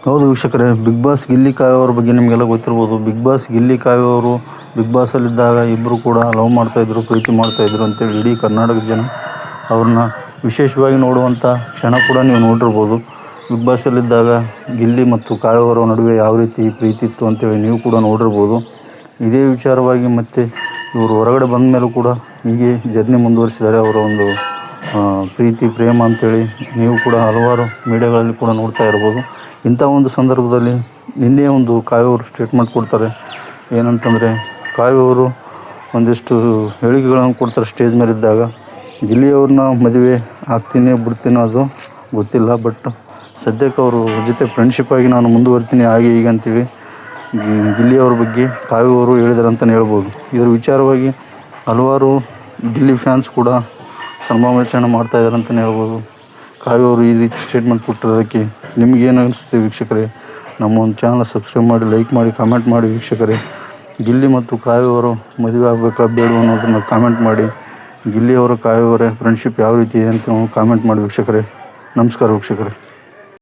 ಹೌದು ವೀಕ್ಷಕರೇ, big boss Gilli ಕಾವ್ಯ ಅವ್ರ ಬಗ್ಗೆ ನಿಮಗೆಲ್ಲ ಗೊತ್ತಿರ್ಬೋದು. ಬಿಗ್ ಬಾಸ್ ಗಿಲ್ಲಿ ಕಾವ್ಯ ಅವರು ಬಿಗ್ ಬಾಸಲ್ಲಿದ್ದಾಗ ಇಬ್ಬರು ಕೂಡ ಲವ್ ಮಾಡ್ತಾಯಿದ್ರು, ಪ್ರೀತಿ ಮಾಡ್ತಾಯಿದ್ರು ಅಂತೇಳಿ ಇಡೀ ಕರ್ನಾಟಕದ ಜನ ಅವ್ರನ್ನ ವಿಶೇಷವಾಗಿ ನೋಡುವಂಥ ಕ್ಷಣ ಕೂಡ ನೀವು ನೋಡಿರ್ಬೋದು. ಬಿಗ್ ಬಾಸಲ್ಲಿದ್ದಾಗ ಗಿಲ್ಲಿ ಮತ್ತು ಕಾವ್ಯ ಅವರ ನಡುವೆ ಯಾವ ರೀತಿ ಪ್ರೀತಿ ಇತ್ತು ಅಂತೇಳಿ ನೀವು ಕೂಡ ನೋಡಿರ್ಬೋದು. ಇದೇ ವಿಚಾರವಾಗಿ ಮತ್ತು ಇವರು ಹೊರಗಡೆ ಬಂದ ಮೇಲೂ ಕೂಡ ಹೀಗೆ ಜರ್ನಿ ಮುಂದುವರಿಸಿದ್ದಾರೆ. ಅವರ ಒಂದು ಪ್ರೀತಿ ಪ್ರೇಮ ಅಂತೇಳಿ ನೀವು ಕೂಡ ಹಲವಾರು ಮೀಡಿಯಾಗಳಲ್ಲಿ ಕೂಡ ನೋಡ್ತಾ ಇರ್ಬೋದು. ಇಂಥ ಒಂದು ಸಂದರ್ಭದಲ್ಲಿ ನಿನ್ನೆ ಒಂದು ಕಾವ್ಯ ಅವರು ಸ್ಟೇಟ್ಮೆಂಟ್ ಕೊಡ್ತಾರೆ. ಏನಂತಂದರೆ, ಕಾವ್ಯ ಅವರು ಒಂದಿಷ್ಟು ಹೇಳಿಕೆಗಳನ್ನು ಕೊಡ್ತಾರೆ ಸ್ಟೇಜ್ ಮೇಲಿದ್ದಾಗ. ಗಿಲ್ಲಿಯವ್ರನ್ನ ಮದುವೆ ಆಗ್ತೀನಿ ಬಿಡ್ತೀನೋ ಅದು ಗೊತ್ತಿಲ್ಲ, ಬಟ್ ಸದ್ಯಕ್ಕೆ ಅವರು ಜೊತೆ ಫ್ರೆಂಡ್ಶಿಪ್ಪಾಗಿ ನಾನು ಮುಂದುವರಿತೀನಿ ಹಾಗೆ ಹೀಗೆ ಅಂತೇಳಿ ಗಿಲ್ಲಿಯವ್ರ ಬಗ್ಗೆ ಕಾವ್ಯ ಅವರು ಹೇಳಿದ್ದಾರೆ ಅಂತಲೇ ಹೇಳ್ಬೋದು. ಇದರ ವಿಚಾರವಾಗಿ ಹಲವಾರು ಗಿಲ್ಲಿ ಫ್ಯಾನ್ಸ್ ಕೂಡ ಸಮಾಲೋಚನೆ ಮಾಡ್ತಾಯಿದ್ದಾರೆ ಅಂತಲೇ ಹೇಳ್ಬೋದು. ಕಾವ್ಯ ಅವರು ಈ ರೀತಿ ಸ್ಟೇಟ್ಮೆಂಟ್ ಕೊಟ್ಟಿರೋದಕ್ಕೆ ನಿಮಗೇನು ಅನಿಸುತ್ತೆ ವೀಕ್ಷಕರೇ? ನಮ್ಮ ಒಂದು ಚಾನಲ್ ಸಬ್ಸ್ಕ್ರೈಬ್ ಮಾಡಿ, ಲೈಕ್ ಮಾಡಿ, ಕಾಮೆಂಟ್ ಮಾಡಿ ವೀಕ್ಷಕರೇ. ಗಿಲ್ಲಿ ಮತ್ತು ಕಾವ್ಯ ಅವರು ಮದುವೆ ಆಗಬೇಕಾ ಬೇಡ ಅನ್ನೋದನ್ನು ಕಾಮೆಂಟ್ ಮಾಡಿ. ಗಿಲ್ಲಿ ಅವರು ಕಾವ್ಯ ಅವರ ಫ್ರೆಂಡ್ಶಿಪ್ ಯಾವ ರೀತಿ ಇದೆ ಅಂತ ಕಾಮೆಂಟ್ ಮಾಡಿ ವೀಕ್ಷಕರೇ. ನಮಸ್ಕಾರ ವೀಕ್ಷಕರೇ.